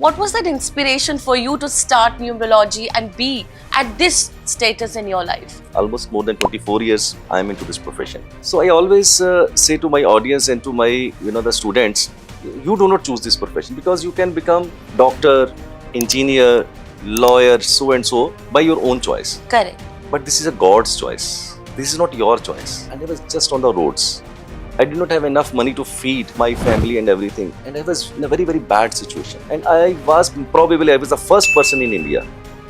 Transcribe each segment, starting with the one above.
what was that inspiration for you to start numerology and be at this status in your life? Almost more than 24 years I am into this profession. So I always say to my audience and to my the students, you do not choose this profession because you can become doctor, engineer, lawyer, so and so by your own choice. Correct. But this is a God's choice. This is not your choice. And I was just on the roads. I did not have enough money to feed my family and everything. And I was in a very, very bad situation. And I was the first person in India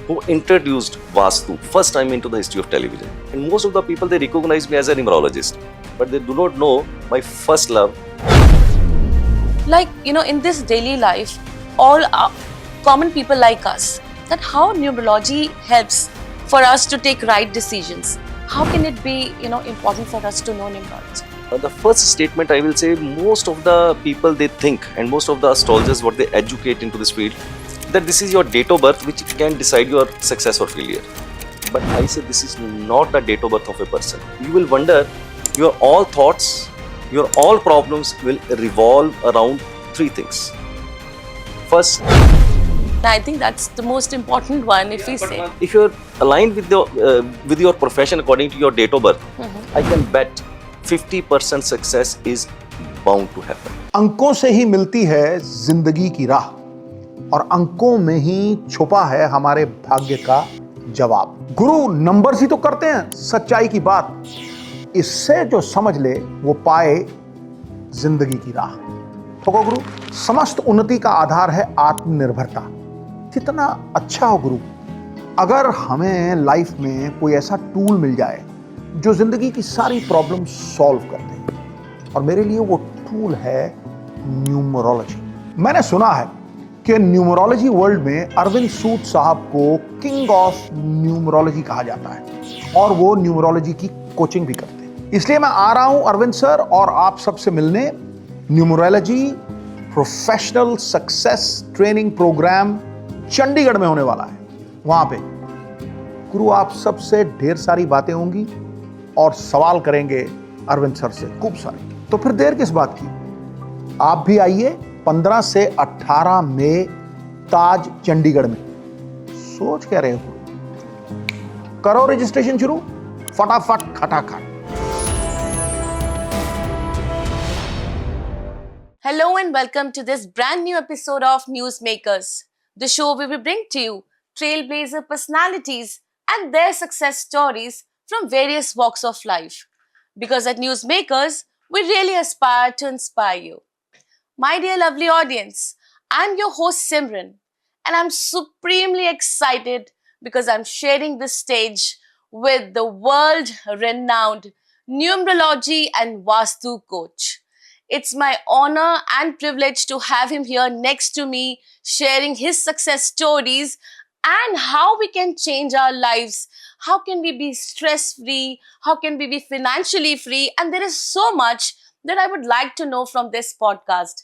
who introduced Vastu, first time into the history of television. And most of the people, they recognize me as a numerologist. But they do not know my first love. Like, in this daily life, all common people like us, that how numerology helps for us to take right decisions. How can it be, important for us to know numerology? The first statement I will say, most of the people they think, and most of the astrologers what they educate into this field, that this is your date of birth which can decide your success or failure. But I say this is not the date of birth of a person. You will wonder, your all thoughts, your all problems will revolve around three things. First, I think that's the most important one, if we say. If you're aligned with your profession according to your date of birth, I can bet 50% success is bound to happen. अंकों से ही मिलती है जिंदगी की राह और अंकों में ही छुपा है हमारे भाग्य का जवाब। गुरु नंबर ही तो करते हैं सच्चाई की बात, इससे जो समझ ले वो पाए जिंदगी की राह। तो गुरु, समस्त उन्नति का आधार है आत्मनिर्भरता। कितना अच्छा हो गुरु अगर हमें लाइफ में कोई ऐसा टूल मिल जाए जो जिंदगी की सारी प्रॉब्लम सॉल्व कर दे, और मेरे लिए वो टूल है न्यूमरोलॉजी। मैंने सुना है कि न्यूमरोलॉजी वर्ल्ड में अरविंद सूद साहब को किंग ऑफ न्यूमरोलॉजी कहा जाता है और वो न्यूमरोलॉजी की कोचिंग भी करते हैं। इसलिए मैं आ रहा हूं अरविंद सर और आप सबसे मिलने। Numerology professional success training programme Chandigarh में होने वाला है। वहां पे गुरु आप सबसे ढेर सारी बातें होंगी और सवाल करेंगे अरविंद सर से खूब सारे। तो फिर देर किस बात की, आप भी आइए 15 से 18 मई ताज चंडीगढ़ में। सोच क्या रहे हो, करो रजिस्ट्रेशन शुरू फटाफट खटाखट। Hello and welcome to this brand new episode of Newsmakers, the show where we bring to you trailblazer personalities and their success stories from various walks of life. Because at Newsmakers, we really aspire to inspire you. My dear lovely audience, I'm your host Simran, and I'm supremely excited because I'm sharing this stage with the world-renowned numerology and Vastu coach. It's my honor and privilege to have him here next to me, sharing his success stories and how we can change our lives. How can we be stress-free? How can we be financially free? And there is so much that I would like to know from this podcast.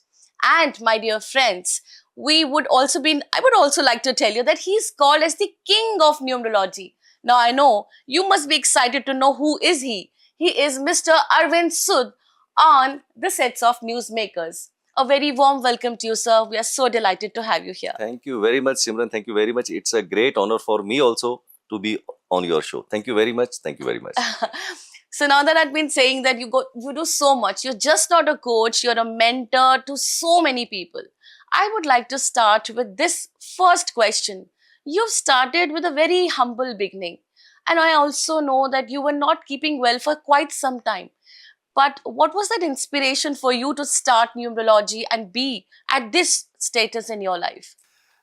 And my dear friends, I would also like to tell you that he's called as the king of numerology. Now I know you must be excited to know who is he. He is Mr. Arvind Sood on the sets of Newsmakers. A very warm welcome to you, sir. We are so delighted to have you here. Thank you very much, Simran. Thank you very much. It's a great honor for me also to be on your show. Thank you very much. Thank you very much. So now that I've been saying that you do so much, you're just not a coach, you're a mentor to so many people. I would like to start with this first question. You've started with a very humble beginning, and I also know that you were not keeping well for quite some time. But what was that inspiration for you to start numerology and be at this status in your life?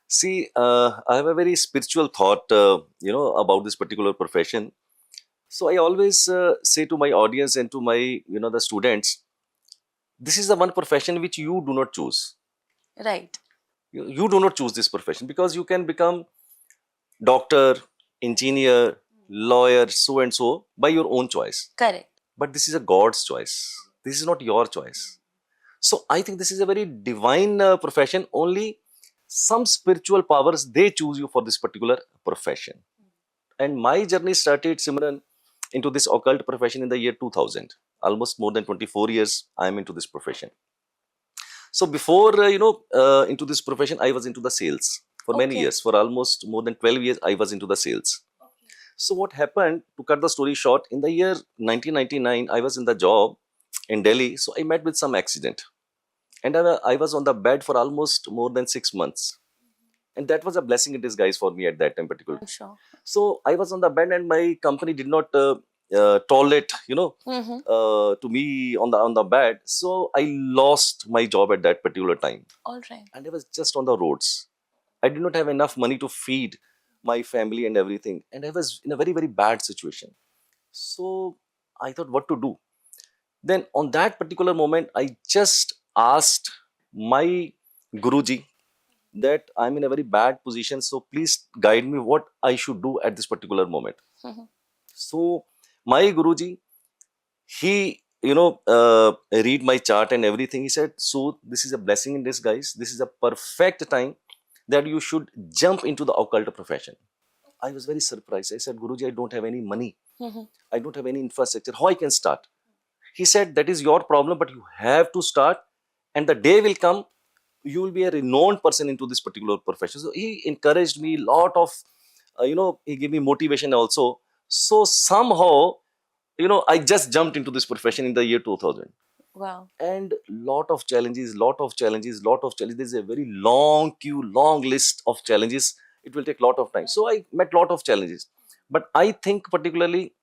See, I have a very spiritual thought, about this particular profession. So I always say to my audience and to my, the students, this is the one profession which you do not choose. Right. You do not choose this profession because you can become doctor, engineer, lawyer, so and so by your own choice. Correct. But this is a God's choice. This is not your choice. So I think this is a very divine profession. Only some spiritual powers, they choose you for this particular profession. And my journey started, Simran, into this occult profession in the year 2000. Almost more than 24 years I am into this profession. So before into this profession, I was into the sales for many Okay. years. For almost more than 12 years, I was into the sales. So what happened, to cut the story short, in the year 1999, I was in the job in Delhi. So I met with some accident, and I was on the bed for almost more than 6 months. And that was a blessing in disguise for me at that time particular. I'm sure. So I was on the bed, and my company did not tolerate, Mm-hmm. to me on the bed. So I lost my job at that particular time, All right. and I was just on the roads. I did not have enough money to feed my family and everything, and I was in a very very bad situation. So I thought what to do. Then on that particular moment, I just asked my Guruji that I'm in a very bad position, so please guide me what I should do at this particular moment. Mhm. So my Guruji, he read my chart and everything. He said, so this is a blessing in disguise. This is a perfect time that you should jump into the occult profession. I was very surprised. I said, Guruji, I don't have any money. Mhm. I don't have any infrastructure. How I can start? He said, that is your problem, but you have to start, and the day will come you will be a renowned person into this particular profession. So he encouraged me lot of, he gave me motivation also. So somehow, I just jumped into this profession in the year 2000. Wow. And lot of challenges, lot of challenges, lot of challenges. There's a very long queue, long list of challenges. It will take lot of time. So I met lot of challenges. But I think particularly,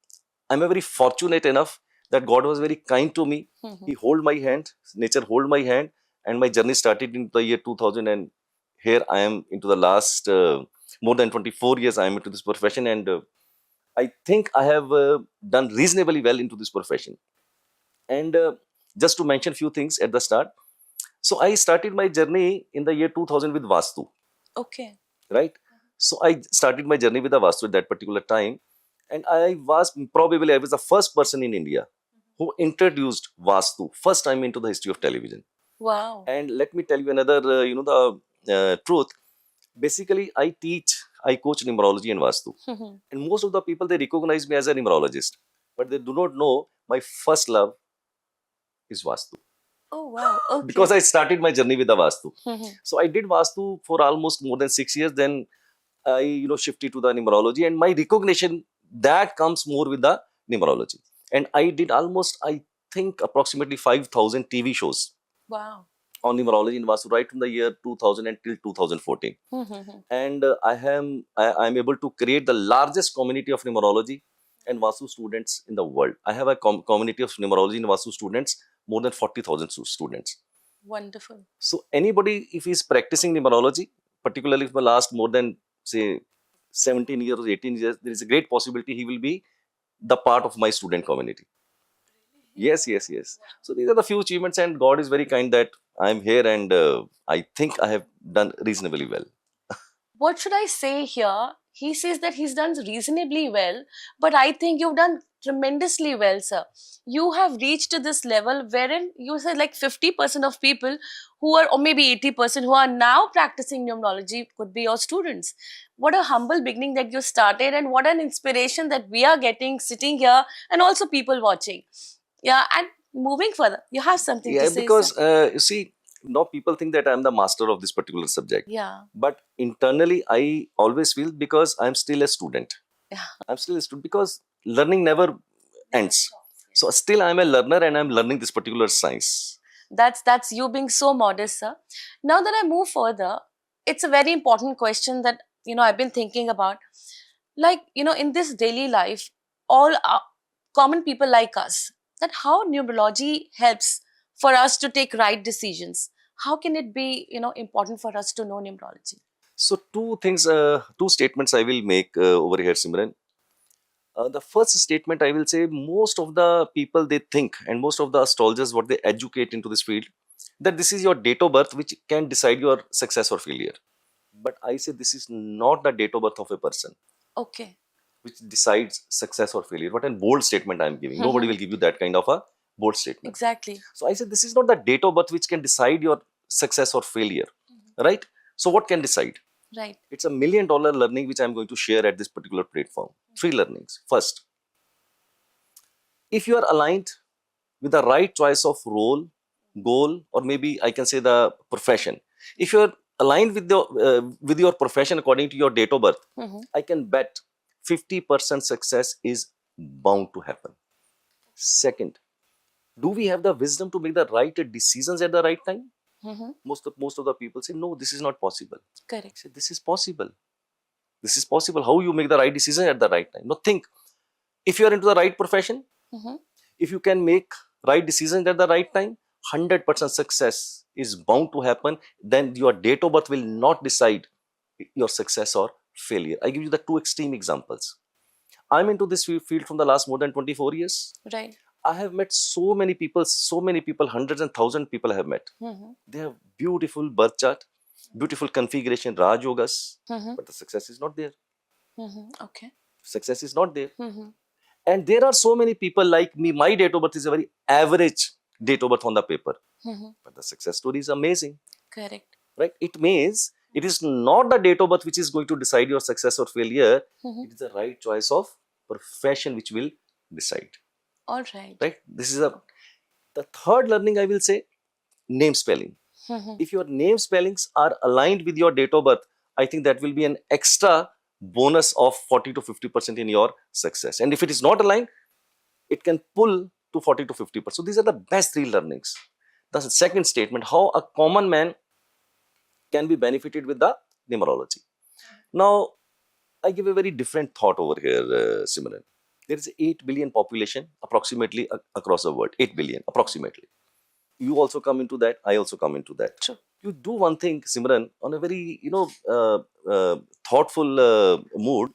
I'm a very fortunate enough that God was very kind to me. Mhm. He hold my hand, nature hold my hand, and my journey started in the year 2000. And here I am into the last more than 24 years. I am into this profession, and I think I have done reasonably well into this profession. And just to mention few things at the start, so I started my journey in the year 2000 with Vastu, Okay. right? So I started my journey with the Vastu at that particular time, and I was the first person in India who introduced Vastu first time into the history of television. Wow. And let me tell you another, the truth. Basically, I coach numerology and Vastu, Mhm. and most of the people they recognize me as a numerologist, but they do not know my first love is Vastu. Oh wow. Okay. Because I started my journey with the Vastu. Mhm. So I did Vastu for almost more than 6 years. Then I shifted to the numerology, and my recognition that comes more with the numerology. And I did almost, I think, approximately 5,000 TV shows Wow. on numerology in Vastu right from the year 2000 until 2014. Mhm. And I'm able to create the largest community of numerology and Vastu students in the world. I have a community of numerology and Vastu students, more than 40,000 students. Wonderful. So anybody, if he's practicing numerology, particularly for the last more than say 17 years or 18 years, there is a great possibility he will be the part of my student community. Yes, yes, yes. So these are the few achievements, and God is very kind that I'm here, and I think I have done reasonably well. What should I say here? He says that he's done reasonably well, but I think you've done tremendously well, sir. You have reached to this level wherein you said like 50% of people who are, or maybe 80% who are now practicing numerology could be your students. What a humble beginning that you started, and what an inspiration that we are getting sitting here and also people watching. Yeah, and moving further, you have something to Yeah, say, sir? because you see, now people think that I'm the master of this particular subject. Yeah, But internally, I always feel because I'm still a student. yeah. I'm still a student because learning never ends. So still, I'm a learner and I'm learning this particular science. That's you being so modest, sir. Now that I move further, it's a very important question that I've been thinking about. Like in this daily life, all common people like us, that how numerology helps for us to take right decisions. How can it be important for us to know numerology? So two statements I will make over here, Simran. The first statement I will say, most of the people they think, and most of the astrologers what they educate into this field, that this is your date of birth which can decide your success or failure. But I say this is not the date of birth of a person Okay. which decides success or failure. What a bold statement I am giving. Nobody will give you that kind of a bold statement. Exactly. So I said this is not the date of birth which can decide your success or failure, right? So what can decide? Right. It's $1 million learning which I'm going to share at this particular platform. Three learnings. First, if you are aligned with the right choice of role goal, or maybe I can say the profession. If you're aligned with your profession according to your date of birth, I can bet 50% success is bound to happen. Second, do we have the wisdom to make the right decisions at the right time? Most of the people say, no, this is not possible. I Correct. say, this is possible. This is possible. How you make the right decision at the right time? Now think, if you are into the right profession, if you can make right decisions at the right time, 100% success is bound to happen. Then your date of birth will not decide your success or failure. I give you the two extreme examples. I'm into this field from the last more than 24 years. Right. I have met so many people, hundreds and thousands people I have met. They have beautiful birth chart, beautiful configuration, Raj Yogas, but the success is not there. Okay. Success is not there. And there are so many people like me. My date of birth is a very average date of birth on the paper, but the success story is amazing. Correct. Right? It means it is not the date of birth which is going to decide your success or failure. It is the right choice of profession which will decide. All right. Right? This is the third learning, I will say, name spelling. If your name spellings are aligned with your date of birth, I think that will be an extra bonus of 40 to 50% in your success. And if it is not aligned, it can pull to 40 to 50%. So these are the best three learnings. The second statement, how a common man can be benefited with the numerology. Now, I give a very different thought over here, Simran. There is 8 billion population approximately across the world. 8 billion approximately. You also come into that. I also come into that. True. You do one thing, Simran, on a very thoughtful mood.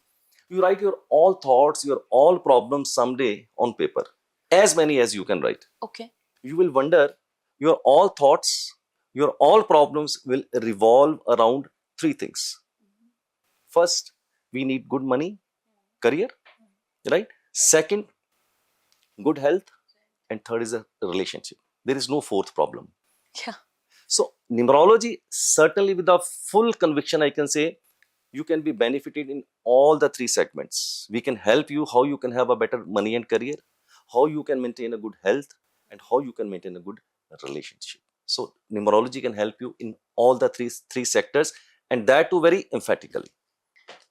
You write your all thoughts, your all problems someday on paper, as many as you can write. Okay. You will wonder, your all thoughts, your all problems will revolve around three things. First, we need good money, career, right? Second, good health, and third is a relationship. There is no fourth problem. Yeah. So numerology, certainly with a full conviction, I can say you can be benefited in all the three segments. We can help you how you can have a better money and career, how you can maintain a good health, and how you can maintain a good relationship. So numerology can help you in all the three sectors, and that too very emphatically.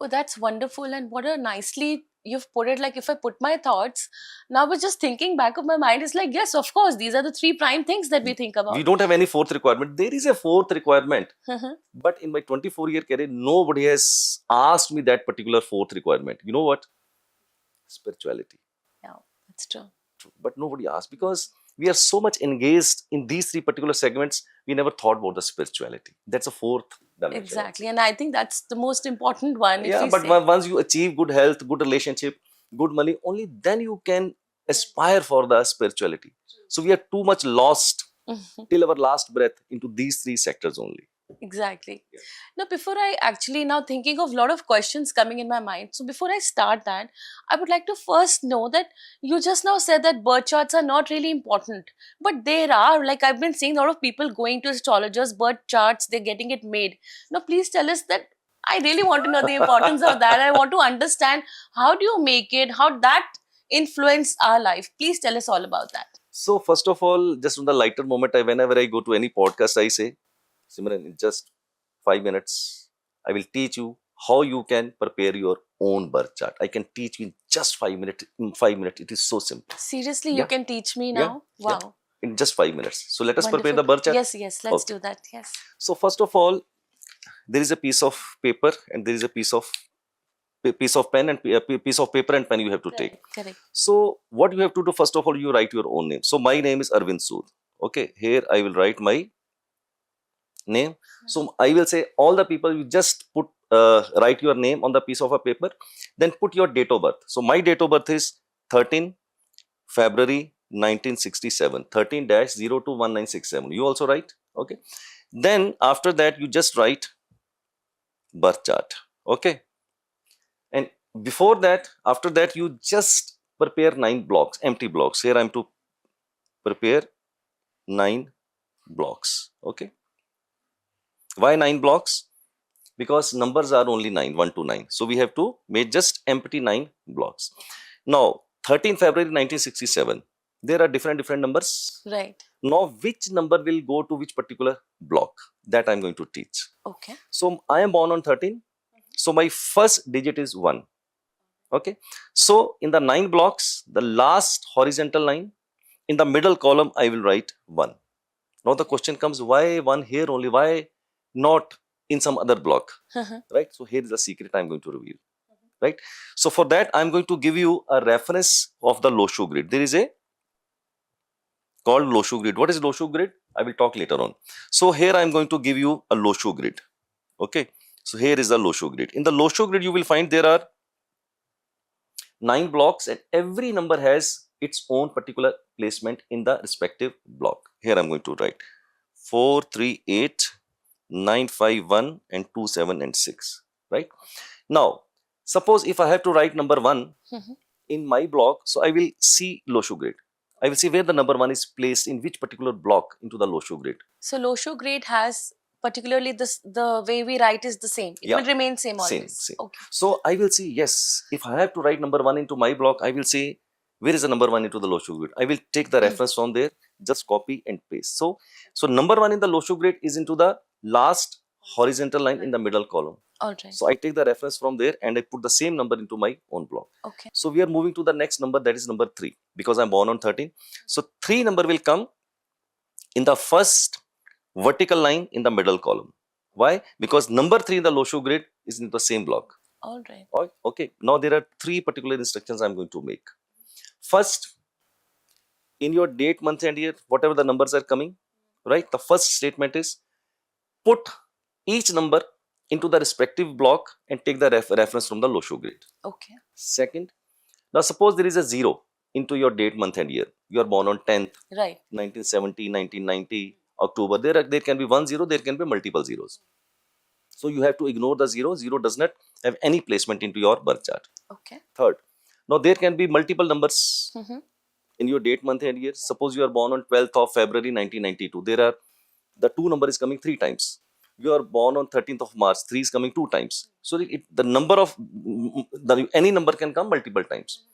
Oh, that's wonderful. And what a nicely you've put it. Like, if I put my thoughts, now we're just thinking back of my mind, it's like, yes, of course, these are the three prime things that we think about. We don't have any fourth requirement. There is a fourth requirement. But in my 24-year career, nobody has asked me that particular fourth requirement. You know what? Spirituality. Yeah, that's true. But nobody asked, because we are so much engaged in these three particular segments, we never thought about the spirituality. That's a fourth dimension. Exactly. And I think that's the most important one. Yeah, but once you achieve good health, good relationship, good money, only then you can aspire for the spirituality. So we are too much lost till our last breath into these three sectors only. Exactly. Yeah. Now, before I actually now thinking of a lot of questions coming in my mind. So before I start that, I would like to first know that you just now said that birth charts are not really important. But there are, like I've been seeing a lot of people going to astrologers, birth charts, they're getting it made. Now, please tell us that. I really want to know the importance of that. I want to understand how do you make it, how that influence our life. Please tell us all about that. So first of all, just on the lighter moment, whenever I go to any podcast, I say, Simran, in just 5 minutes, I will teach you how you can prepare your own birth chart. I can teach you in just 5 minutes. In 5 minutes, it is so simple. Seriously, Yeah. you can teach me now? Yeah. Wow. Yeah. In just 5 minutes. So let us prepare Wonderful. the birth chart. Yes, let's Okay. do that. Yes. So first of all, there is a piece of paper and there is a piece of pen and piece of paper and pen you have to take. Correct. So what you have to do, first of all, you write your own name. So my name is Arvind Sood. Okay, here I will write my name. So I will say, all the people, you just put write your name on the piece of a paper, then put your date of birth. So my date of birth is 13 February 1967, 13-021967. You also write. Okay, then after that you just write birth chart. Okay, and before that, after that, you just prepare 9 blocks, empty blocks. Here I am to prepare 9 blocks. Okay, why 9 blocks? Because numbers are only 9, 1 to 9. So we have to make just empty 9 blocks. Now 13 February 1967, there are different numbers. Right. Now, which number will go to which particular block? That I'm going to teach. Okay. So I am born on 13. So my first digit is 1. Okay. So in the 9 blocks, the last horizontal line, in the middle column, I will write 1. Now the question comes, why 1 here only? Why not in some other block? Right? So here is the secret I'm going to reveal. Right? So for that, I'm going to give you a reference of the Loshu grid. There is a called Loshu grid. What is Loshu grid? I will talk later on. So here I'm going to give you a Loshu grid. Okay. So here is the Loshu grid. In the Loshu grid, you will find there are 9 blocks and every number has its own particular placement in the respective block. Here I'm going to write 4, 3, 8, 9, 5, 1 and 2, 7 and 6. Right. Now, suppose if I have to write number 1 in my block, so I will see Loshu grid. I will see where the number 1 is placed in which particular block into the Loshu grid. So Loshu grid has particularly this, the way we write is the same. It Yeah. will remain same always. Same. Okay. So I will see, yes, if I have to write number 1 into my block, I will say, where is the number 1 into the Loshu grid? I will take the reference from there, just copy and paste. So number 1 in the Loshu grid is into the last horizontal line in the middle column. All right. So I take the reference from there and I put the same number into my own block. Okay. So we are moving to the next number, that is number 3, because I'm born on 13. So 3 number will come in the first vertical line in the middle column. Why? Because number 3 in the Loshu grid is in the same block. All right. Okay. Now there are 3 particular instructions I'm going to make. First, in your date, month and year, whatever the numbers are coming, right? The first statement is put each number into the respective block and take the reference from the Loshu grid. Okay. Second, now suppose there is a 0 into your date, month and year. You are born on 10th, Right. 1970, 1990, October. There can be 1 0, there can be multiple zeros. So you have to ignore the 0. 0 does not have any placement into your birth chart. Okay. Third, now there can be multiple numbers Mm-hmm. in your date, month and year. Suppose you are born on 12th of February 1992. There are the 2 number is coming 3 times. You are born on 13th of March, 3 is coming 2 times. So the number of any number can come multiple times.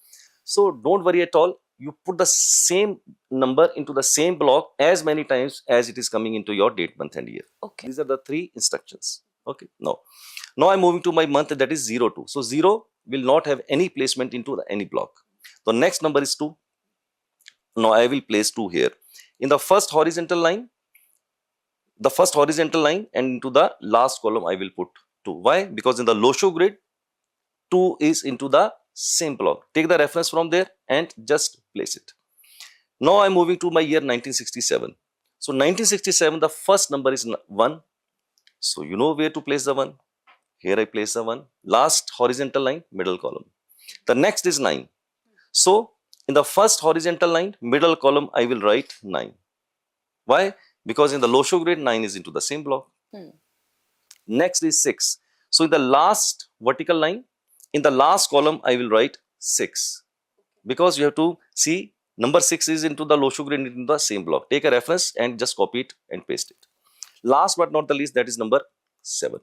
So don't worry at all. You put the same number into the same block as many times as it is coming into your date, month and year. Okay. These are the 3 instructions. Okay. Now I'm moving to my month, that is 02. So 0 will not have any placement into any block. The next number is 2. Now I will place 2 here. In the first horizontal line, and into the last column I will put 2. Why? Because in the Loshu grid, 2 is into the same block. Take the reference from there and just place it. Now I'm moving to my year 1967. So 1967, the first number is 1. So you know where to place the 1. Here I place the 1. Last horizontal line, middle column. The next is 9. So in the first horizontal line, middle column, I will write 9. Why? Because in the Loshu grid, 9 is into the same block. Next is 6. So in the last vertical line, in the last column, I will write 6. Because you have to see number 6 is into the Loshu grid in the same block. Take a reference and just copy it and paste it. Last but not the least, that is number 7.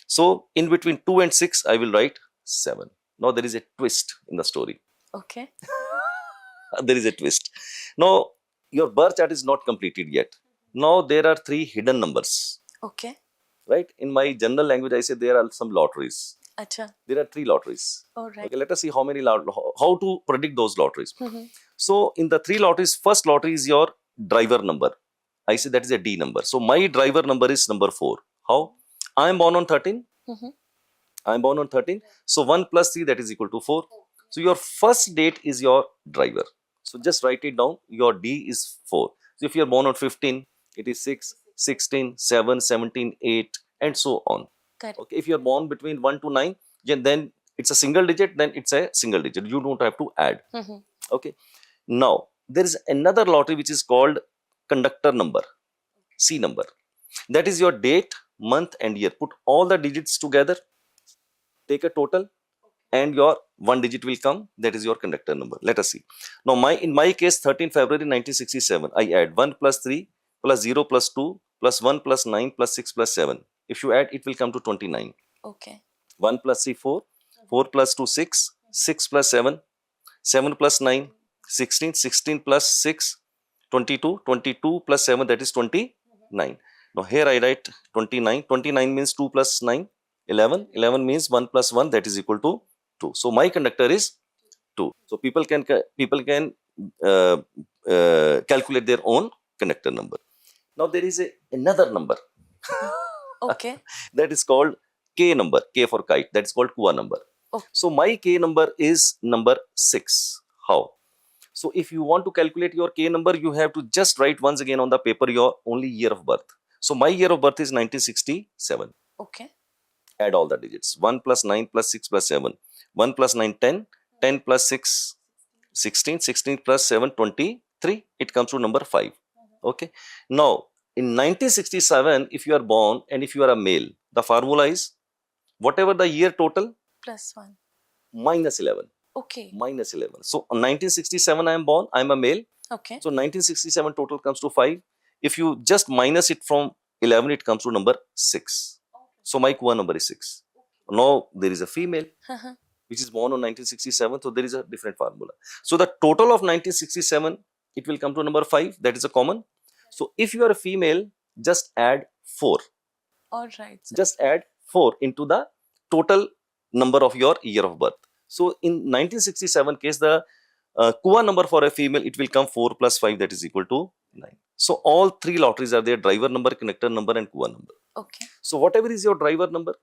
So in between 2 and 6, I will write 7. Now there is a twist in the story. Okay. There is a twist. Now your birth chart is not completed yet. Now there are 3 hidden numbers. Okay. Right? In my general language, I say there are some lotteries. Acha. There are 3 lotteries. All right. Okay, let us see how to predict those lotteries. Mm-hmm. So in the 3 lotteries, first lottery is your driver number. I say that is a D number. So my driver number is number 4. How? I am born on 13. Mm-hmm. I am born on 13. So 1 plus 3, that is equal to 4. So your first date is your driver. So just write it down. Your D is 4. So if you are born on 15, it is 6, 16, 7, 17, 8 and so on. Correct. Okay. If you are born between 1 to 9, then it's a single digit, then it's a single digit. You don't have to add. Mm-hmm. Okay. Now, there is another lottery which is called conductor number, C number. That is your date, month and year. Put all the digits together, take a total and your 1 digit will come. That is your conductor number. Let us see. Now, in my case, 13 February 1967, I add 1 plus 3 plus 0 plus 2 plus 1 plus 9 plus 6 plus 7. If you add, it will come to 29. Okay. 1 plus 3, 4. 4 plus 2, 6. 6 plus 7. 7 plus 9, 16. 16 plus 6, 22. 22 plus 7, that is 29. Now here I write 29. 29 means 2 plus 9, 11. 11 means 1 plus 1, that is equal to 2. So my conductor is 2. So people can uh, calculate their own conductor number. Now there is another number Okay. that is called K number, K for kite, that is called Kua number. Okay. So my K number is number 6. How? So if you want to calculate your K number, you have to just write once again on the paper your only year of birth. So my year of birth is 1967. Okay. Add all the digits. 1 plus 9 plus 6 plus 7. 1 plus 9, 10. 10 plus 6, 16. 16 plus 7, 23. It comes to number 5. Okay. Now, in 1967, if you are born and if you are a male, the formula is whatever the year total +1. minus 11. Okay. Minus 11. So, in 1967, I am born, I am a male. Okay. So, 1967 total comes to 5. If you just minus it from 11, it comes to number 6. So, my Kua number is 6. Now, there is a female which is born on 1967. So, there is a different formula. So, the total of 1967, it will come to number 5. That is a common. So, if you are a female, just add 4. All right. Sir. Just add 4 into the total number of your year of birth. So, in 1967 case, the Kua number for a female, it will come 4 plus 5, that is equal to 9. So, all 3 lotteries are there: driver number, conductor number and Kua number. Okay. So, whatever is your driver number,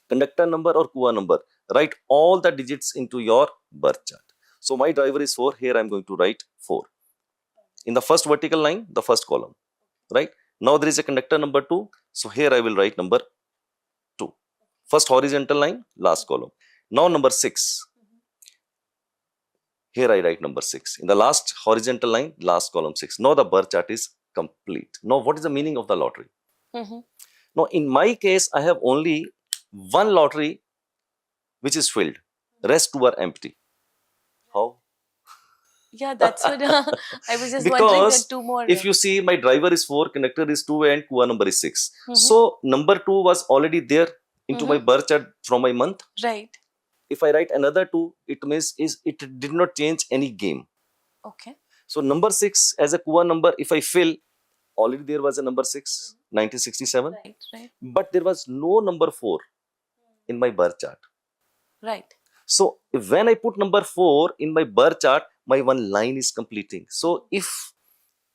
conductor number or Kua number, write all the digits into your birth chart. So, my driver is 4. Here I am going to write 4. In the first vertical line, the first column, right? Now, there is a conductor number 2. So, here I will write number 2. First horizontal line, last column. Now, number 6. Here I write number 6. In the last horizontal line, last column 6. Now, the birth chart is complete. Now, what is the meaning of the lottery? Now, in my case, I have only one lottery which is filled. Rest two are empty. How? Yeah, that's what I was just wondering. Because That 2 more. if you see, my driver is 4, conductor is 2 and Kua number is 6. So, number 2 was already there into my birth chart from my month. Right. If I write another 2, it means it did not change any game. Okay. So, number 6 as a Kua number, if I fill, already there was a number 6, 1967. Right. Right. But there was no number 4 in my birth chart. Right. So, when I put number 4 in my birth chart, my one line is completing. So, if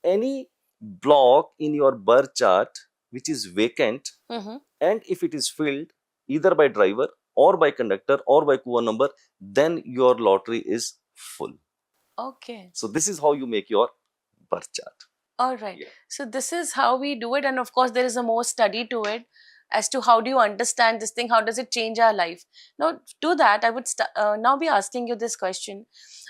any block in your birth chart which is vacant and if it is filled either by driver or by conductor or by Kua number, then your lottery is full. Okay. So, this is how you make your birth chart. All right. Yeah. So this is how we do it, and of course there is a more study to it as to how do you understand this thing, how does it change our life. Now to that I would now be asking you this question.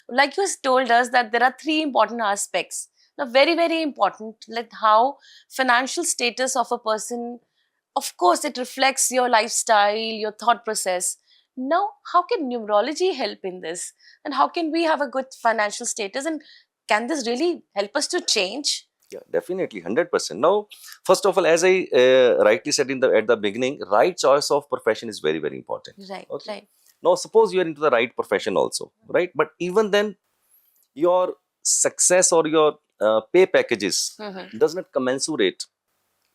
Like you told us that there are 3 important aspects. Now very important, like how financial status of a person, of course it reflects your lifestyle, your thought process. Now how can numerology help in this, and how can we have a good financial status, and can this really help us to change? Yeah, definitely, 100%. Now, first of all, as I rightly said at the beginning, right choice of profession is very, very important. Right. Okay. Right. Now, suppose you are into the right profession also, right? But even then, your success or your pay packages does not commensurate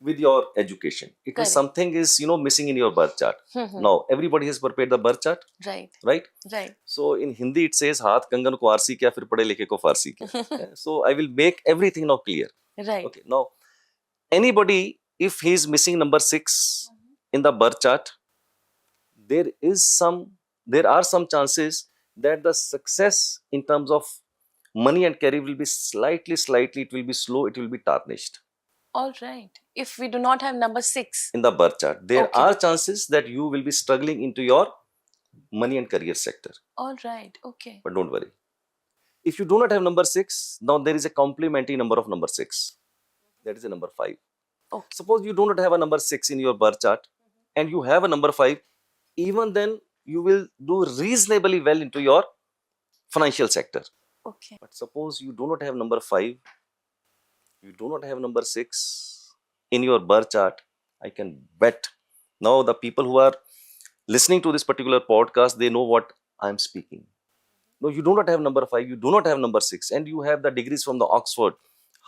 with your education. It Correct. is something is missing in your birth chart. Now, everybody has prepared the birth chart, Right. right? Right. So in Hindi it says हाथ कंगन को RC क्या फिर पढ़े लिखे को फारसी क्या. So I will make everything now clear. Right. Okay. Now, anybody if he is missing number 6 in the birth chart, there are some chances that the success in terms of money and career will be slightly, it will be slow, it will be tarnished All right. If we do not have number 6. in the birth chart. There Okay. are chances that you will be struggling into your money and career sector. All right. Okay. But don't worry. If you do not have number 6, now there is a complementary number of number 6. That is a number 5. Okay. Suppose you do not have a number 6 in your birth chart and you have a number 5, even then you will do reasonably well into your financial sector. Okay. But suppose you do not have number 5, you do not have number 6 in your birth chart, I can bet now the people who are listening to this particular podcast, they know what I am speaking. No, you do not have number 5, you do not have number 6, and you have the degrees from the Oxford,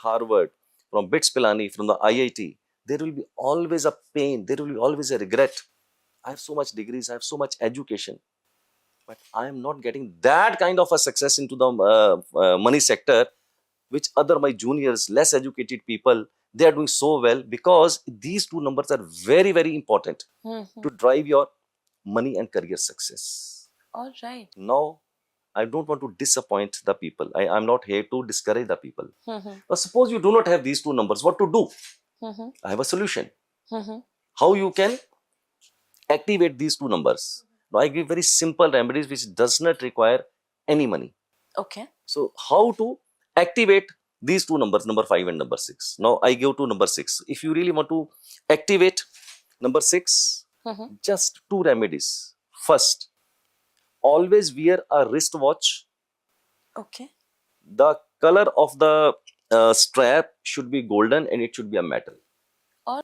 Harvard, from BITS Pilani, from the IIT, there will be always a pain, there will be always a regret. I have so much degrees, I have so much education, but I am not getting that kind of a success into the money sector, which other my juniors, less educated people, they are doing so well, because these two numbers are very, very important to drive your money and career success. All right. Now, I don't want to disappoint the people. I'm not here to discourage the people. Now, suppose you do not have these two numbers, what to do? I have a solution. How you can activate these two numbers? Now, I give very simple remedies which does not require any money. Okay. So, how to activate these two numbers, number 5 and number 6? Now, I go to number 6. If you really want to activate number 6, just two remedies. First, always wear a wristwatch. Okay. The color of the strap should be golden and it should be a metal.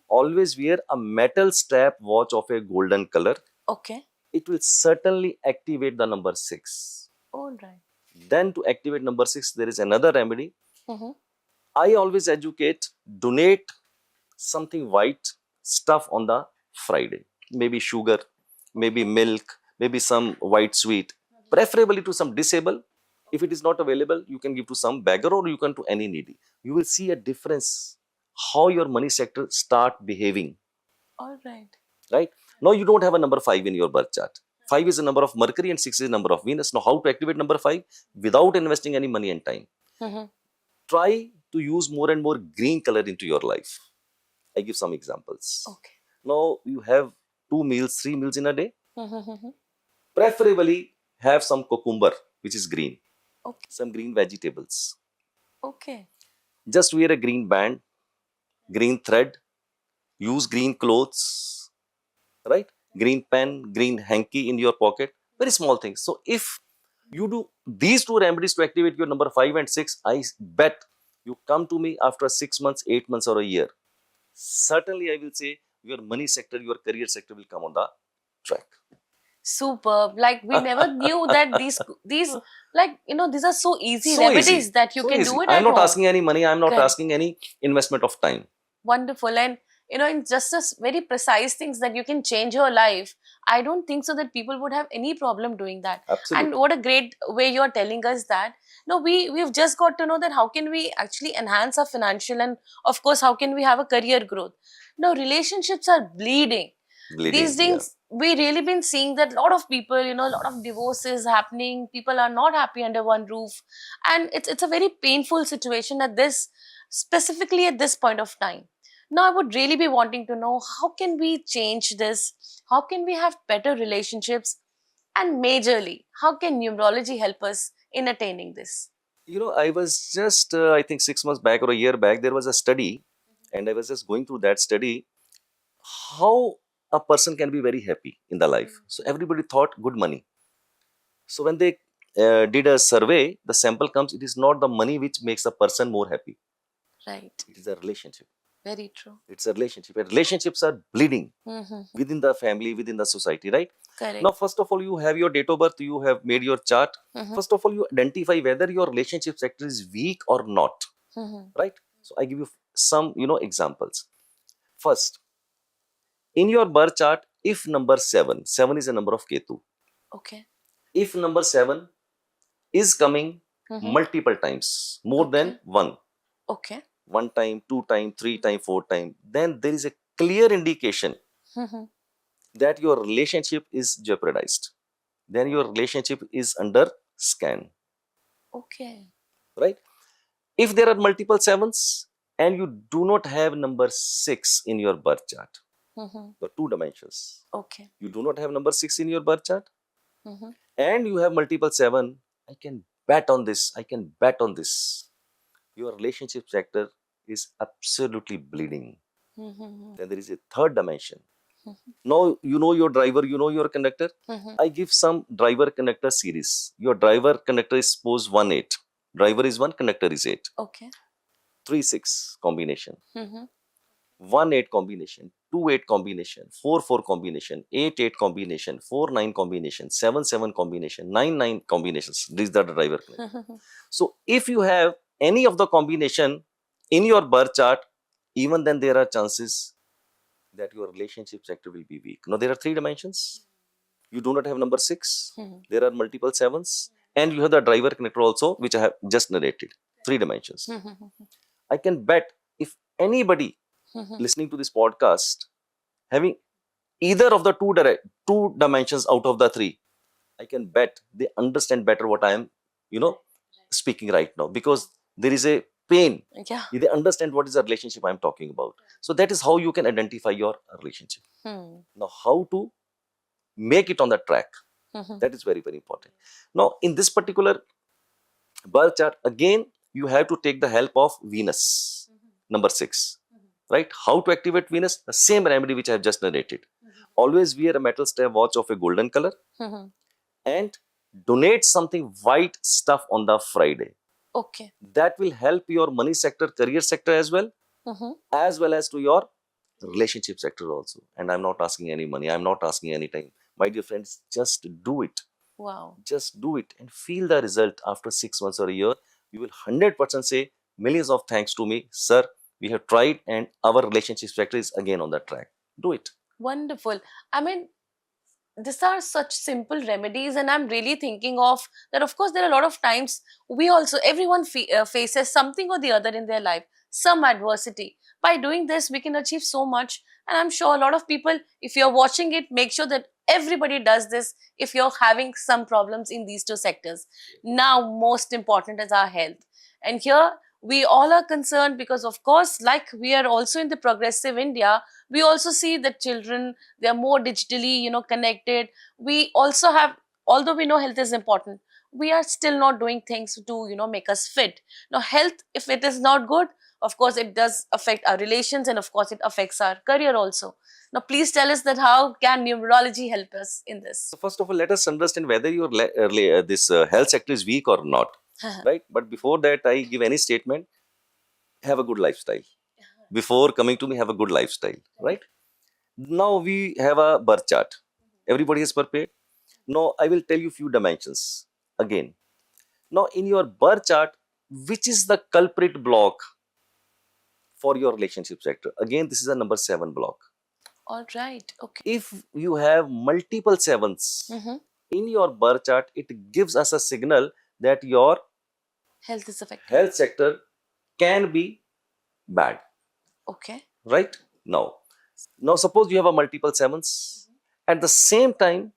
Always wear a metal strap watch of a golden color. Okay. It will certainly activate the number 6. All right. Then to activate number 6, there is another remedy. I always educate, donate something white stuff on the Friday. Maybe sugar, maybe milk, maybe some white sweet, preferably to some disabled. If it is not available, you can give to some beggar or you can to any needy. You will see a difference how your money sector start behaving. All right. Right? Now you don't have a number 5 in your birth chart. 5 is a number of Mercury and 6 is a number of Venus. Now how to activate number 5 without investing any money and time? Try to use more and more green color into your life. I give some examples. Okay. Now you have 2 meals, 3 meals in a day. Preferably have some cucumber, which is green. Okay. Some green vegetables. Okay. Just wear a green band, green thread, use green clothes, right? Green pen, green hanky in your pocket. Very small things. So if you do these two remedies to activate your number 5 and 6, I bet you come to me after 6 months, 8 months or a year. Certainly I will say your money sector, your career sector will come on the track. Superb. Like we never knew that these like these are so easy So remedies easy. that you So can easy. do it I'm at not home. asking any money. I'm not Correct. asking any investment of time. Wonderful. And in just as very precise things that you can change your life, I don't think so that people would have any problem doing that. Absolutely. And what a great way you're telling us that. We've just got to know that how can we actually enhance our financial, and of course how can we have a career growth. Now relationships are bleeding. These things we really been seeing that a lot of people, a lot of divorces happening. People are not happy under one roof, and it's a very painful situation at this, specifically at this point of time. Now I would really be wanting to know, how can we change this? How can we have better relationships? And majorly, how can numerology help us in attaining this? I was just, I think 6 months back or a year back, there was a study, and I was just going through that study, how a person can be very happy in the life. So everybody thought good money. So when they did a survey, the sample comes, it is not the money which makes a person more happy. Right. It is a relationship. Very true. It's a relationship. And relationships are bleeding within the family, within the society, right? Correct. Now, first of all, you have your date of birth, you have made your chart. First of all, you identify whether your relationship sector is weak or not, right? So I give you some, examples. First, in your birth chart, if number 7 is a number of Ketu. Okay. If number 7 is coming multiple times, more than one. Okay. 1 time, 2 time, 3 time, 4 time, then there is a clear indication that your relationship is jeopardized. Then your relationship is under scan. Okay. Right? If there are multiple 7s and you do not have number 6 in your birth chart, the 2 dimensions. Okay. You do not have number 6 in your birth chart and you have multiple 7, I can bet on this. Your relationship sector is absolutely bleeding. Then there is a 3rd dimension. Now, your driver, your conductor. I give some driver conductor series. Your driver conductor is suppose 1-8. Driver is 1, conductor is 8. Okay. 3-6 combination. 1-8 combination. 2-8 combination. 4-4 combination. 8-8 combination. 4-9 combination. 7-7 combination. 9-9 combinations. These are the driver conductor. So, if you have any of the combination in your birth chart, even then there are chances that your relationship sector will be weak. Now there are 3 dimensions. You do not have number 6. There are multiple 7s, and you have the driver connector also, which I have just narrated. 3 dimensions. I can bet if anybody listening to this podcast having either of the two dimensions out of the 3, I can bet they understand better what I am, speaking right now, because there is a pain. Yeah. They understand what is the relationship I'm talking about. So that is how you can identify your relationship. Now, how to make it on the track? That is very, very important. Now, in this particular birth chart, again, you have to take the help of Venus, number 6. Right? How to activate Venus? The same remedy which I have just narrated. Always wear a metal step watch of a golden color and donate something white stuff on the Friday. Okay. That will help your money sector, career sector as well as to your relationship sector also. And I'm not asking any money. I'm not asking any time. My dear friends, just do it. Wow. Just do it and feel the result after 6 months or a year. You will 100% say millions of thanks to me, sir. We have tried and our relationship sector is again on the track. Do it. Wonderful. I mean, these are such simple remedies, and I'm really thinking of that. Of course, there are a lot of times everyone faces something or the other in their life, some adversity. By doing this, we can achieve so much, and I'm sure a lot of people, if you're watching it, make sure that everybody does this if you're having some problems in these 2 sectors. Now, most important is our health, and here we all are concerned because, of course, like we are also in the progressive India, we also see that children, they are more digitally, connected. We also have, although we know health is important, we are still not doing things to, make us fit. Now, health, if it is not good, of course, it does affect our relations, and of course, it affects our career also. Now, please tell us that how can numerology help us in this? So first of all, let us understand whether your this health sector is weak or not. Right? But before that, I give any statement, have a good lifestyle. Before coming to me, have a good lifestyle. Right? Now we have a birth chart. Everybody is prepared. Now I will tell you few dimensions again. Now in your birth chart, which is the culprit block for your relationship sector? Again, this is a number 7 block. All right. Okay. If you have multiple 7s in your birth chart, it gives us a signal that your Health is affected. health sector can be bad. Okay. Right? Now suppose you have a multiple 7s. At the same time,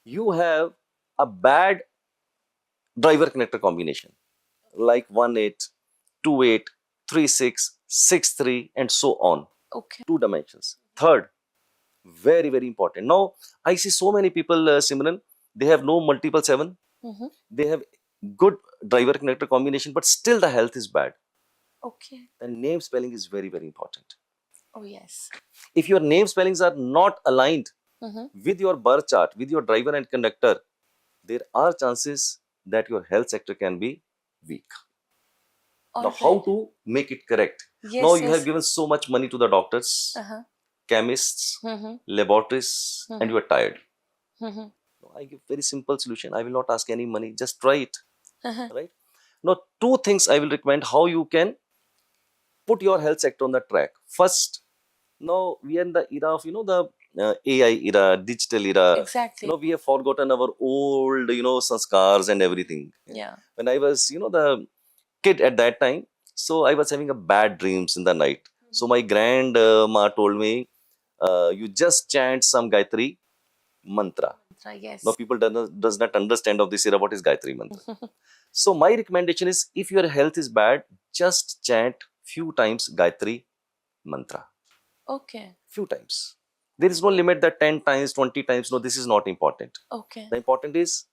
you have a bad driver connector combination like 1-8, 2-8, 3-6, 6-3, and so on. Okay. 2 dimensions. Third, very, very important. Now, I see so many people, Simran, they have no multiple 7. They have good driver connector combination, but still the health is bad. Okay. The name spelling is very, very important. Oh, yes. If your name spellings are not aligned with your birth chart, with your driver and conductor, there are chances that your health sector can be weak. Now, how to make it correct? Yes, now, you have given so much money to the doctors, chemists, Mm-hmm. laboratories, and you are tired. Mm-hmm. I give very simple solution. I will not ask any money. Just try it. Uh-huh. Right? Now, 2 things I will recommend how you can put your health sector on the track. First, now we are in the era of, the AI era, digital era. Exactly. We have forgotten our old, sanskars and everything. Yeah. When I was, the kid at that time, so I was having a bad dreams in the night. So my grandma told me, you just chant some Gayatri mantra. Yes. Now people does not understand of this era what is Gayatri mantra. So my recommendation is, if your health is bad, just chant few times Gayatri mantra. Okay. Few times. There is no limit that 10 times, 20 times. No, this is not important. Okay. The important is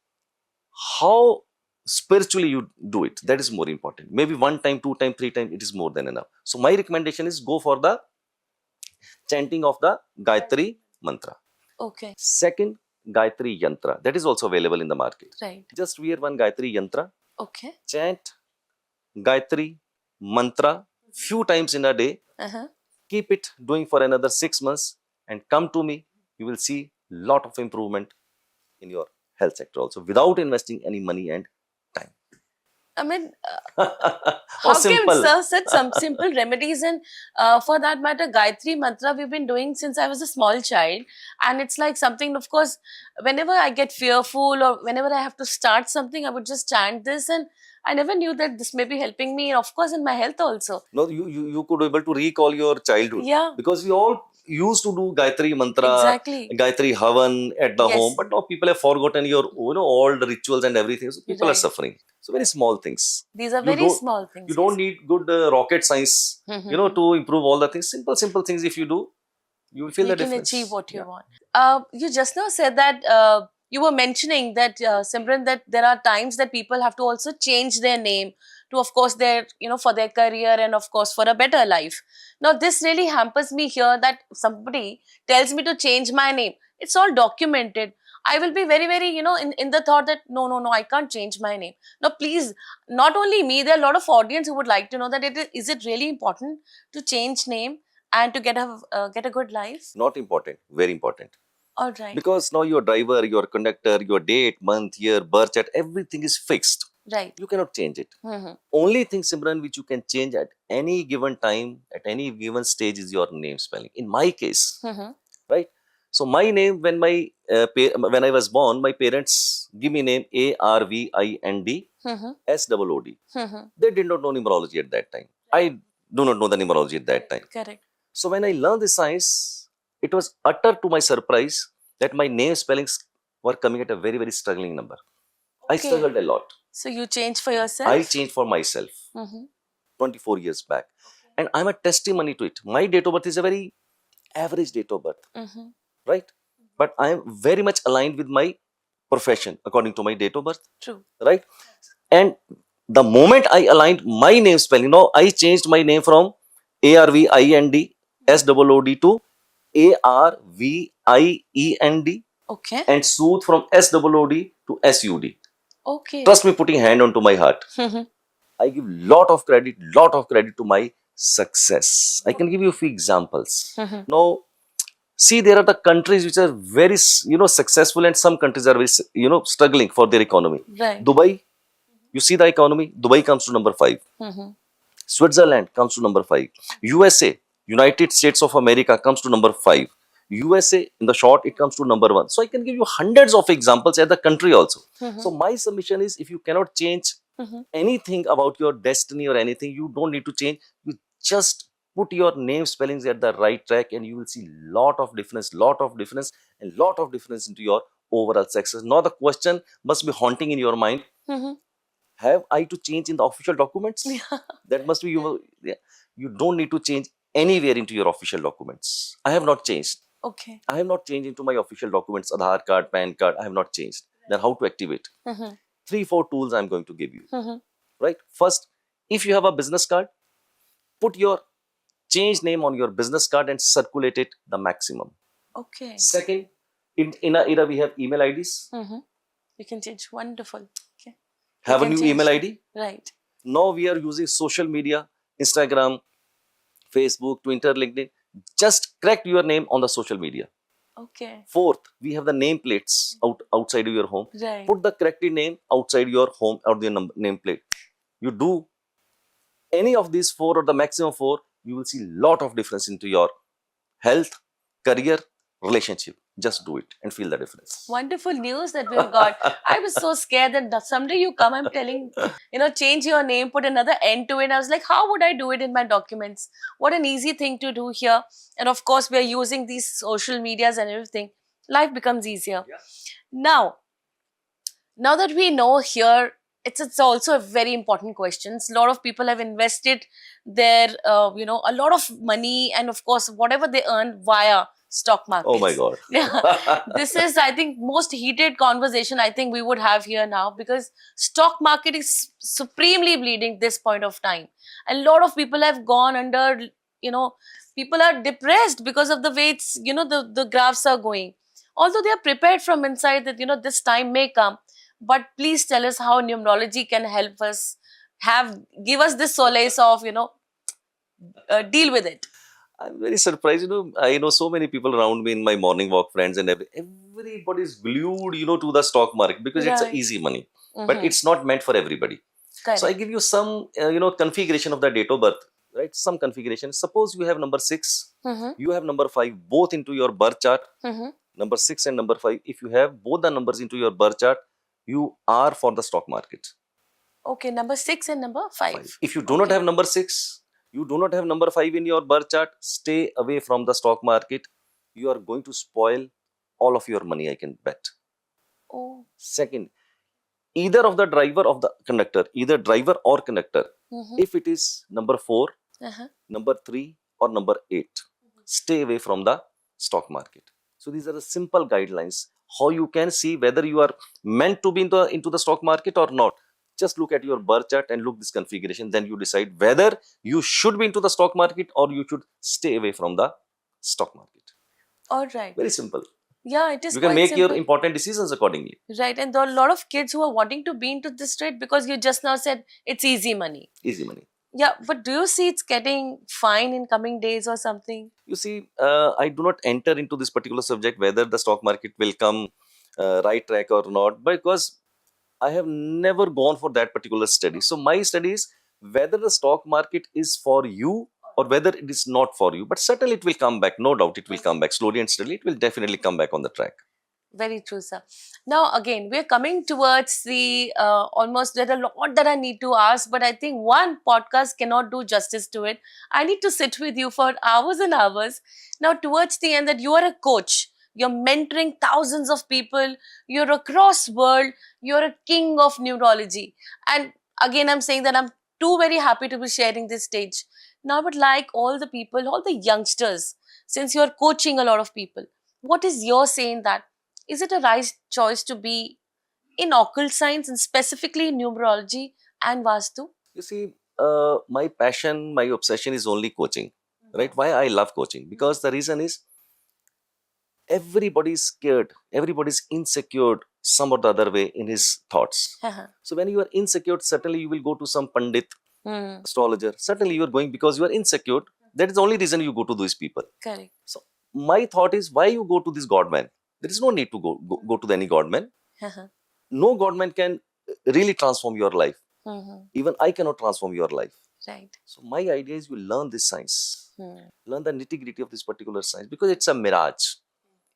how spiritually you do it. That is more important. Maybe 1 time, 2 time, 3 times, it is more than enough. So my recommendation is go for the chanting of the Gayatri mantra. Okay. Second, Gayatri yantra. That is also available in the market. Right. Just wear one Gayatri yantra. Okay. Chant Gayatri mantra few times in a day. Uh-huh. Keep it doing for another 6 months and come to me. You will see lot of improvement in your health sector also without investing any money and time. I mean, Or how can simple. such some simple remedies, and for that matter, Gayatri Mantra we've been doing since I was a small child, and it's like something. Of course, whenever I get fearful or whenever I have to start something, I would just chant this, and I never knew that this may be helping me. Of course, in my health also. No, you could be able to recall your childhood. Yeah, Because we all used to do Gayatri Mantra, exactly. Gayatri Havan at the home, Yes, but now people have forgotten your all the rituals and everything. So people are right. suffering. So very small things. These are You very don't small you things. don't need good rocket science, Yes. to improve all the things. Simple things. If you do, you will feel You the can achieve difference. what you Yeah. want. You just now said that you were mentioning that Simran, that there are times that people have to also change their name to, of course, their for their career and of course for a better life. Now, this really hampers me here that somebody tells me to change my name. It's all documented. I will be very, very, in the thought that no, I can't change my name. Now, please, not only me, there are a lot of audience who would like to know that is it really important to change name and to get a good life. Not important. Very important. All right. Because now your driver, your conductor, your date, month, year, birth chart, everything is fixed. Right. You cannot change it. Mm-hmm. Only thing, Simran, which you can change at any given time, at any given stage, is your name spelling. In my case, Mm-hmm. right? So my name, when I was born, my parents give me name Arvind Mm-hmm. Swood. Mm-hmm. They did not know numerology at that time. I do not know the numerology at that time. Correct. So when I learned the science, it was utter to my surprise that my name spellings were coming at a very, very struggling number. I Okay. struggled a lot. So you changed for yourself? I changed for myself Mm-hmm. 24 years back. And I'm a testimony to it. My date of birth is a very average date of birth, Mm-hmm. right? But I am very much aligned with my profession according to my date of birth, True. right? And the moment I aligned my name spelling, I changed my name from Arvind Swood to Arviend, Okay. and Sood from Swood to Sud. Okay. Trust me, putting hand onto my heart. Mm-hmm. I give lot of credit to my success. I can give you a few examples. Mm-hmm. Now, see, there are the countries which are very, successful, and some countries are very, struggling for their economy. Right. Dubai, you see the economy, Dubai comes to number 5. Mm-hmm. Switzerland comes to number 5. USA, United States of America, comes to number 5. USA, in the short, it comes to number 1. So I can give you hundreds of examples at the country also. Mm-hmm. So my submission is, if you cannot change Mm-hmm. anything about your destiny or anything, you don't need to change. You just put your name spellings at the right track, and you will see lot of difference into your overall success. Now the question must be haunting in your mind: Mm-hmm. have I to change in the official documents? Yeah. That must be you. Yeah. You don't need to change anywhere into your official documents. I have not changed. Okay. I have not changed into my official documents, Aadhaar card, PAN card. I have not changed. Then how to activate? Mm-hmm. 3-4 tools I'm going to give you. Mm-hmm. Right? First, if you have a business card, put your change name on your business card and circulate it the maximum. Okay. Second, in our era we have email IDs. Mm-hmm. You can change. Wonderful. Okay. Have a can new change email that. ID. Right. Now we are using social media, Instagram, Facebook, Twitter, LinkedIn. Just correct your name on the social media. Okay. Fourth, we have the nameplates outside of your home. Right. Put the corrected name outside your home or the nameplate. You do any of these 4 or the maximum 4, you will see lot of difference into your health, career, relationship. Just do it and feel the difference. Wonderful news that we've got. I was so scared that someday you come, I'm telling, change your name, put another N to it. I was like, how would I do it in my documents? What an easy thing to do here. And of course, we're using these social medias and everything. Life becomes easier. Yeah. Now that we know here, it's also a very important question. A lot of people have invested their, a lot of money and of course, whatever they earn via stock markets. Oh my God. Yeah. This is, I think, most heated conversation I think we would have here now, because stock market is supremely bleeding this point of time. A lot of people have gone under, people are depressed because of the way it's, the graphs are going. Although they are prepared from inside that, this time may come. But please tell us how numerology can help us give us this solace of, deal with it. I'm very surprised. I know so many people around me in my morning walk, friends, and everybody's glued, to the stock market because it's an Right. easy money. Mhm. But it's not meant for everybody. Correct. So I give you some configuration of the date of birth, right? Some configuration. Suppose you have number 6, Mhm. you have number 5, both into your birth chart. Mhm. Number 6 and number 5, if you have both the numbers into your birth chart, you are for the stock market. Okay, number 6 and number 5. If you do not have number 6, you do not have number 5 in your birth chart, stay away from the stock market. You are going to spoil all of your money, I can bet. Oh. Second, either of the driver of the conductor, either driver or conductor, Mhm. if it is number 4, Uh-huh. number 3 or number 8, stay away from the stock market. So these are the simple guidelines how you can see whether you are meant to be into the stock market or not. Just look at your birth chart and look this configuration, then you decide whether you should be into the stock market or you should stay away from the stock market. All right. Very simple. Yeah, it is You can quite make simple. your important decisions accordingly. Right, and there are a lot of kids who are wanting to be into this trade because you just now said it's easy money. Easy money. Yeah, but do you see it's getting fine in coming days or something? You see, I do not enter into this particular subject whether the stock market will come right track or not, because I have never gone for that particular study. So my study is whether the stock market is for you or whether it is not for you. But certainly it will come back. No doubt it will come back. Slowly and steadily it will definitely come back on the track. Very true, sir. Now, again, we're coming towards the almost, there's a lot that I need to ask, but I think one podcast cannot do justice to it. I need to sit with you for hours and hours. Now, towards the end, that you are a coach, you're mentoring thousands of people, you're across world, you're a king of neurology. And again, I'm saying that I'm too very happy to be sharing this stage. Now, I would like all the people, all the youngsters, since you're coaching a lot of people, what is your say in that? Is it a right choice to be in occult science and specifically in numerology and Vastu? You see, my passion, my obsession is only coaching, right? Why I love coaching? Because the reason is everybody is scared, everybody is insecure some or the other way in his thoughts. So when you are insecure, certainly you will go to some Pandit, astrologer. Certainly you are going because you are insecure. That is the only reason you go to these people. Correct. So my thought is, why you go to this godman? There is no need to go to any godman. No godman can really transform your life. Even I cannot transform your life. Right. So my idea is you learn this science. Learn the nitty-gritty of this particular science, because it's a mirage.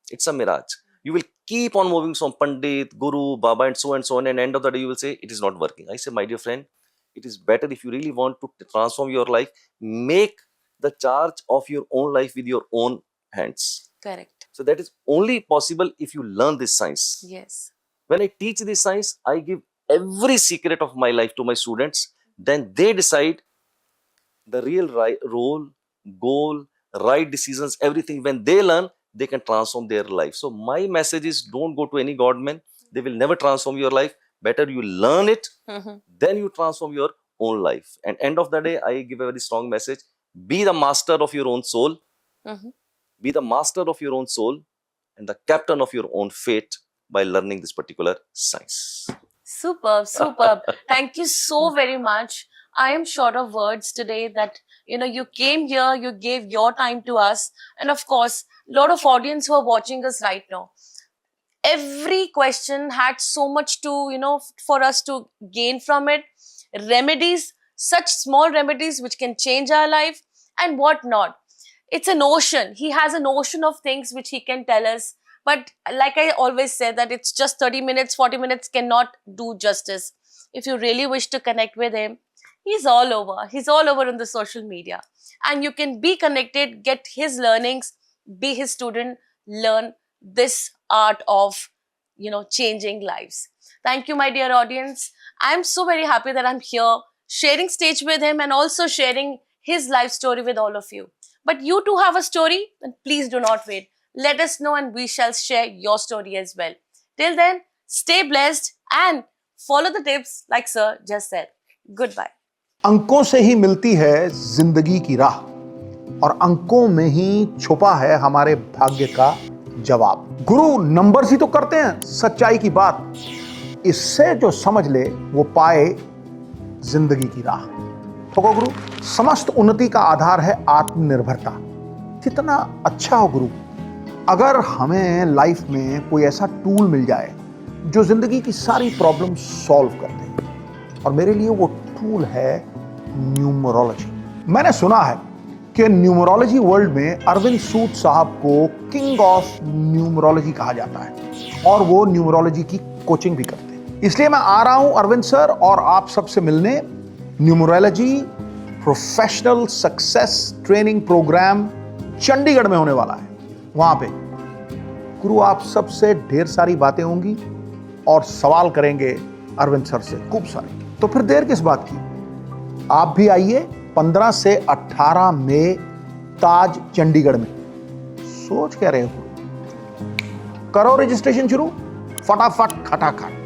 It's a mirage. You will keep on moving from Pandit, Guru, Baba and so on, and end of the day you will say it is not working. I say, my dear friend, it is better if you really want to transform your life, make the charge of your own life with your own hands. Correct. So that is only possible if you learn this science. Yes. When I teach this science, I give every secret of my life to my students. Then they decide the real role, goal, right decisions, everything. When they learn, they can transform their life. So my message is, don't go to any godman. They will never transform your life. Better you learn it, then you transform your own life. And end of the day, I give a very strong message. Be the master of your own soul. Be the master of your own soul and the captain of your own fate by learning this particular science. Superb, superb. Thank you so very much. I am short of words today that, you came here, you gave your time to us. And of course, a lot of audience who are watching us right now. Every question had so much to, for us to gain from it. Remedies, such small remedies which can change our life and what not. It's an ocean. He has an ocean of things which he can tell us. But like I always say, that it's just 30 minutes, 40 minutes cannot do justice. If you really wish to connect with him, he's all over. He's all over on the social media. And you can be connected, get his learnings, be his student, learn this art of, changing lives. Thank you, my dear audience. I'm so very happy that I'm here sharing stage with him and also sharing his life story with all of you. But you too have a story, then please do not wait. Let us know and we shall share your story as well. Till then, stay blessed and follow the tips like sir just said. Goodbye. अंकों से ही मिलती है जिंदगी की राह और अंकों में ही छुपा है हमारे भाग्य का जवाब। गुरु नंबर्स ही तो करते हैं सच्चाई की बात, इससे जो समझ ले वो पाए जिंदगी की राह। ठोको गुरु, समस्त उन्नति का आधार है आत्मनिर्भरता। कितना अच्छा हो गुरु अगर हमें लाइफ में कोई ऐसा टूल मिल जाए जो जिंदगी की सारी प्रॉब्लम सॉल्व कर दे। और मेरे लिए वो टूल है न्यूमरोलॉजी। मैंने सुना है कि न्यूमरोलॉजी वर्ल्ड में अरविंद सूद साहब को किंग ऑफ न्यूमरोलॉजी कहा जाता है और वो न्यूमरोलॉजी की कोचिंग भी करते हैं। इसलिए मैं आ रहा हूं अरविंद सर और आप सबसे मिलने। Numerology professional success training programme Chandigarh में होने वाला है। वहां पे गुरु आप सबसे ढेर सारी बातें होंगी और सवाल करेंगे अरविंद सर से खूब सारे। तो फिर देर किस बात की, आप भी आइए 15 से 18 मई ताज चंडीगढ़ में। सोच क्या रहे हो, करो रजिस्ट्रेशन शुरू फटाफट खटाखट।